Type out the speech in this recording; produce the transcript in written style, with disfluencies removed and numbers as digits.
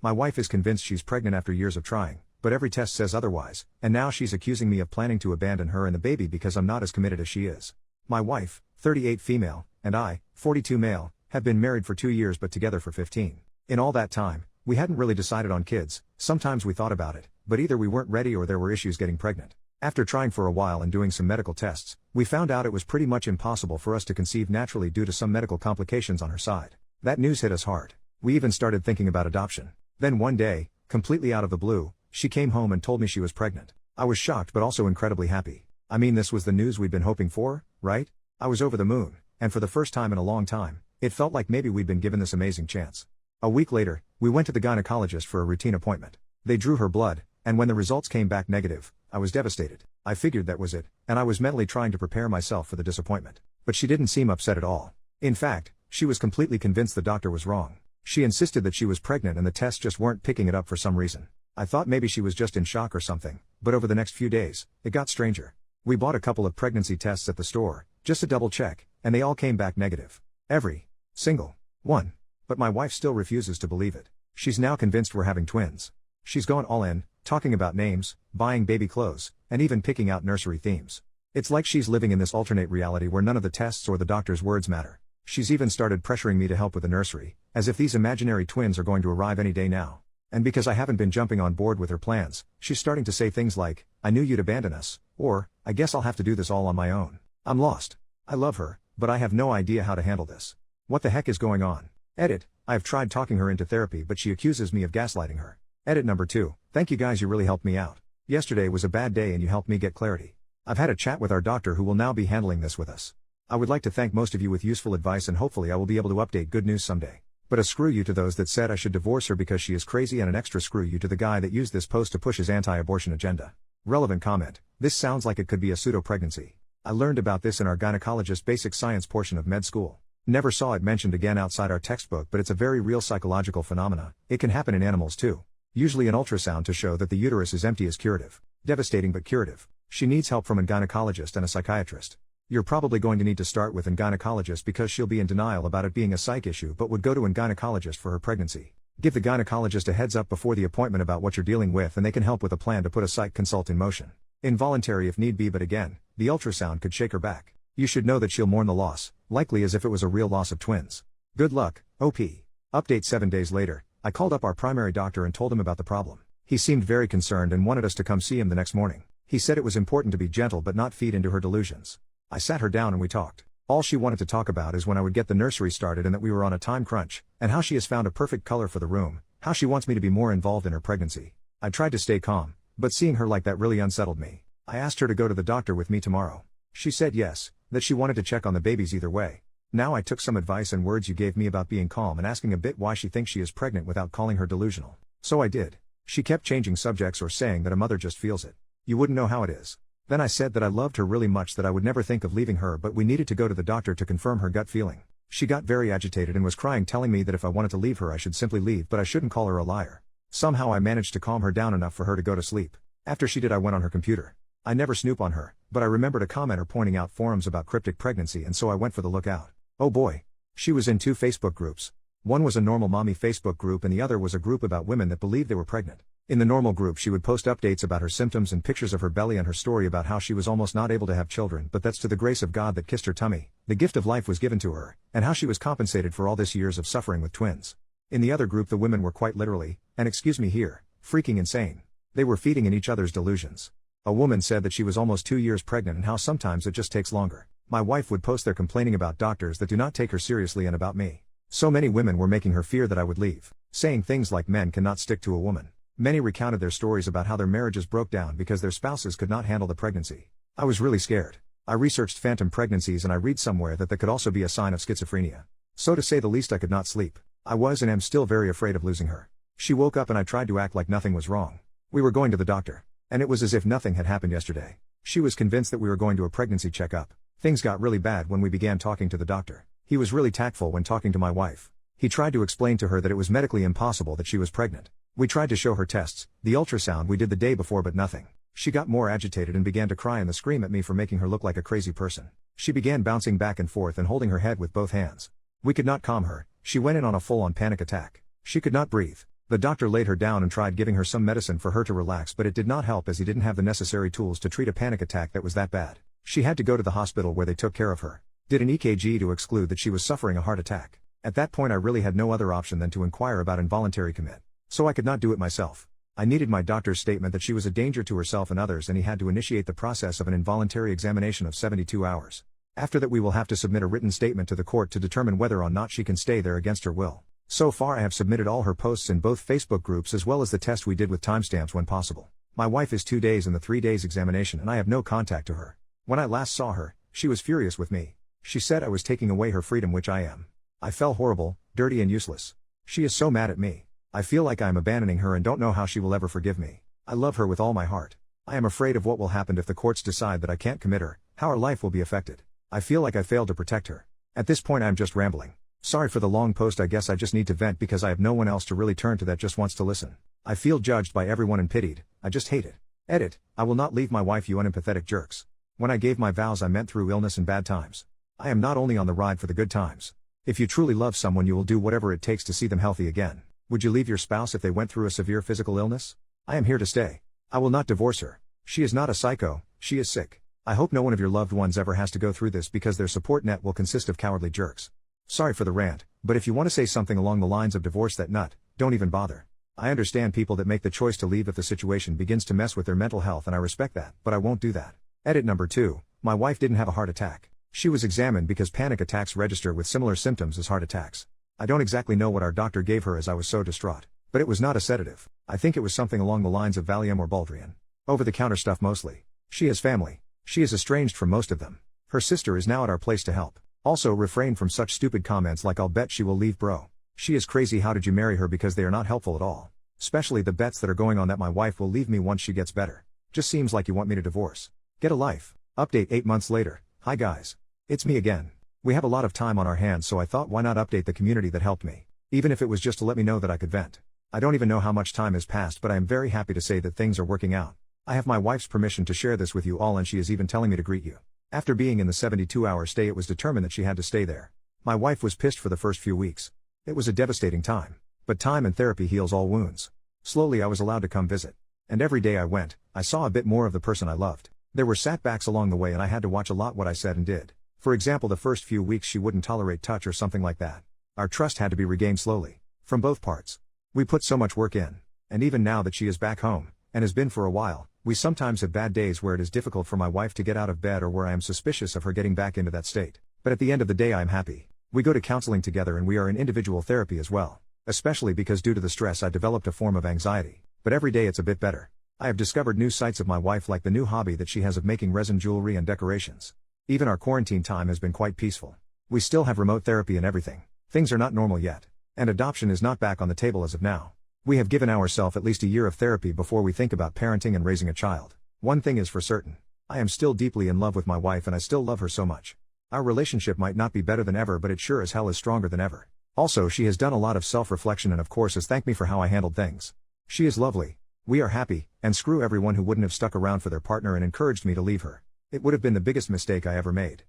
My wife is convinced she's pregnant after years of trying, but every test says otherwise, and now she's accusing me of planning to abandon her and the baby because I'm not as committed as she is. My wife, 38 female, and I, 42 male, have been married for 2 years but together for 15. In all that time, we hadn't really decided on kids. Sometimes we thought about it, but either we weren't ready or there were issues getting pregnant. After trying for a while and doing some medical tests, we found out it was pretty much impossible for us to conceive naturally due to some medical complications on her side. That news hit us hard. We even started thinking about adoption. Then one day, completely out of the blue, she came home and told me she was pregnant. I was shocked but also incredibly happy. I mean, this was the news we'd been hoping for, right? I was over the moon, and for the first time in a long time, it felt like maybe we'd been given this amazing chance. A week later, we went to the gynecologist for a routine appointment. They drew her blood, and when the results came back negative, I was devastated. I figured that was it, and I was mentally trying to prepare myself for the disappointment. But she didn't seem upset at all. In fact, she was completely convinced the doctor was wrong. She insisted that she was pregnant and the tests just weren't picking it up for some reason. I thought maybe she was just in shock or something, but over the next few days, it got stranger. We bought a couple of pregnancy tests at the store, just to double check, and they all came back negative. Every single one. But my wife still refuses to believe it. She's now convinced we're having twins. She's gone all in, talking about names, buying baby clothes, and even picking out nursery themes. It's like she's living in this alternate reality where none of the tests or the doctor's words matter. She's even started pressuring me to help with the nursery, as if these imaginary twins are going to arrive any day now. And because I haven't been jumping on board with her plans, she's starting to say things like, "I knew you'd abandon us," or, "I guess I'll have to do this all on my own." I'm lost. I love her, but I have no idea how to handle this. What the heck is going on? Edit. I have tried talking her into therapy but she accuses me of gaslighting her. Edit number 2. Thank you guys, you really helped me out. Yesterday was a bad day and you helped me get clarity. I've had a chat with our doctor who will now be handling this with us. I would like to thank most of you with useful advice and hopefully I will be able to update good news someday. But a screw you to those that said I should divorce her because she is crazy, and an extra screw you to the guy that used this post to push his anti-abortion agenda. Relevant comment. This sounds like it could be a pseudo-pregnancy. I learned about this in our gynecologist basic science portion of med school. Never saw it mentioned again outside our textbook, but it's a very real psychological phenomena. It can happen in animals too. Usually an ultrasound to show that the uterus is empty is curative. Devastating but curative. She needs help from a gynecologist and a psychiatrist. You're probably going to need to start with a gynecologist because she'll be in denial about it being a psych issue but would go to a gynecologist for her pregnancy. Give the gynecologist a heads up before the appointment about what you're dealing with and they can help with a plan to put a psych consult in motion. Involuntary if need be, but again, the ultrasound could shake her back. You should know that she'll mourn the loss, likely as if it was a real loss of twins. Good luck, OP. Update 7 days later, I called up our primary doctor and told him about the problem. He seemed very concerned and wanted us to come see him the next morning. He said it was important to be gentle but not feed into her delusions. I sat her down and we talked. All she wanted to talk about is when I would get the nursery started and that we were on a time crunch, and how she has found a perfect color for the room, how she wants me to be more involved in her pregnancy. I tried to stay calm, but seeing her like that really unsettled me. I asked her to go to the doctor with me tomorrow. She said yes, that she wanted to check on the babies either way. Now I took some advice and words you gave me about being calm and asking a bit why she thinks she is pregnant without calling her delusional. So I did. She kept changing subjects or saying that a mother just feels it. You wouldn't know how it is. Then I said that I loved her really much, that I would never think of leaving her, but we needed to go to the doctor to confirm her gut feeling. She got very agitated and was crying, telling me that if I wanted to leave her I should simply leave, but I shouldn't call her a liar. Somehow I managed to calm her down enough for her to go to sleep. After she did, I went on her computer. I never snoop on her, but I remembered a commenter pointing out forums about cryptic pregnancy, and so I went for the lookout. Oh boy. She was in 2 Facebook groups. One was a normal mommy Facebook group and the other was a group about women that believed they were pregnant. In the normal group she would post updates about her symptoms and pictures of her belly and her story about how she was almost not able to have children, but that's to the grace of God that kissed her tummy. The gift of life was given to her, and how she was compensated for all this years of suffering with twins. In the other group the women were quite literally, and excuse me here, freaking insane. They were feeding in each other's delusions. A woman said that she was almost 2 years pregnant and how sometimes it just takes longer. My wife would post there complaining about doctors that do not take her seriously and about me. So many women were making her fear that I would leave, saying things like men cannot stick to a woman. Many recounted their stories about how their marriages broke down because their spouses could not handle the pregnancy. I was really scared. I researched phantom pregnancies and I read somewhere that could also be a sign of schizophrenia. So to say the least I could not sleep. I was and am still very afraid of losing her. She woke up and I tried to act like nothing was wrong. We were going to the doctor. And it was as if nothing had happened yesterday. She was convinced that we were going to a pregnancy checkup. Things got really bad when we began talking to the doctor. He was really tactful when talking to my wife. He tried to explain to her that it was medically impossible that she was pregnant. We tried to show her tests, the ultrasound we did the day before, but nothing. She got more agitated and began to cry and scream at me for making her look like a crazy person. She began bouncing back and forth and holding her head with both hands. We could not calm her. She went in on a full-on panic attack. She could not breathe. The doctor laid her down and tried giving her some medicine for her to relax, but it did not help as he didn't have the necessary tools to treat a panic attack that was that bad. She had to go to the hospital where they took care of her. Did an EKG to exclude that she was suffering a heart attack. At that point I really had no other option than to inquire about involuntary commit. So I could not do it myself. I needed my doctor's statement that she was a danger to herself and others, and he had to initiate the process of an involuntary examination of 72 hours. After that we will have to submit a written statement to the court to determine whether or not she can stay there against her will. So far I have submitted all her posts in both Facebook groups as well as the test we did with timestamps when possible. My wife is 2 days in the 3 days examination and I have no contact to her. When I last saw her, she was furious with me. She said I was taking away her freedom, which I am. I felt horrible, dirty and useless. She is so mad at me. I feel like I am abandoning her and don't know how she will ever forgive me. I love her with all my heart. I am afraid of what will happen if the courts decide that I can't commit her, how her life will be affected. I feel like I failed to protect her. At this point I am just rambling. Sorry for the long post, I guess I just need to vent because I have no one else to really turn to that just wants to listen. I feel judged by everyone and pitied, I just hate it. Edit, I will not leave my wife, you unempathetic jerks. When I gave my vows I meant through illness and bad times. I am not only on the ride for the good times. If you truly love someone you will do whatever it takes to see them healthy again. Would you leave your spouse if they went through a severe physical illness? I am here to stay. I will not divorce her. She is not a psycho, she is sick. I hope no one of your loved ones ever has to go through this because their support net will consist of cowardly jerks. Sorry for the rant, but if you want to say something along the lines of divorce that nut, don't even bother. I understand people that make the choice to leave if the situation begins to mess with their mental health and I respect that, but I won't do that. Edit number 2, my wife didn't have a heart attack. She was examined because panic attacks register with similar symptoms as heart attacks. I don't exactly know what our doctor gave her as I was so distraught, but it was not a sedative. I think it was something along the lines of Valium or Baldrian. Over-the-counter stuff mostly. She has family. She is estranged from most of them. Her sister is now at our place to help. Also refrain from such stupid comments like I'll bet she will leave bro. She is crazy, how did you marry her, because they are not helpful at all. Especially the bets that are going on that my wife will leave me once she gets better. Just seems like you want me to divorce. Get a life. Update 8 months later. Hi guys. It's me again. We have a lot of time on our hands, so I thought why not update the community that helped me. Even if it was just to let me know that I could vent. I don't even know how much time has passed, but I am very happy to say that things are working out. I have my wife's permission to share this with you all and she is even telling me to greet you. After being in the 72-hour stay it was determined that she had to stay there. My wife was pissed for the first few weeks. It was a devastating time. But time and therapy heals all wounds. Slowly I was allowed to come visit. And every day I went, I saw a bit more of the person I loved. There were setbacks along the way and I had to watch a lot what I said and did. For example, the first few weeks she wouldn't tolerate touch or something like that. Our trust had to be regained slowly. From both parts. We put so much work in. And even now that she is back home, and has been for a while, we sometimes have bad days where it is difficult for my wife to get out of bed or where I am suspicious of her getting back into that state. But at the end of the day I am happy. We go to counseling together and we are in individual therapy as well. Especially because due to the stress I developed a form of anxiety. But every day it's a bit better. I have discovered new sides of my wife, like the new hobby that she has of making resin jewelry and decorations. Even our quarantine time has been quite peaceful. We still have remote therapy and everything. Things are not normal yet. And adoption is not back on the table as of now. We have given ourselves at least a year of therapy before we think about parenting and raising a child. One thing is for certain. I am still deeply in love with my wife and I still love her so much. Our relationship might not be better than ever, but it sure as hell is stronger than ever. Also, she has done a lot of self-reflection and of course has thanked me for how I handled things. She is lovely. We are happy, and screw everyone who wouldn't have stuck around for their partner and encouraged me to leave her. It would have been the biggest mistake I ever made.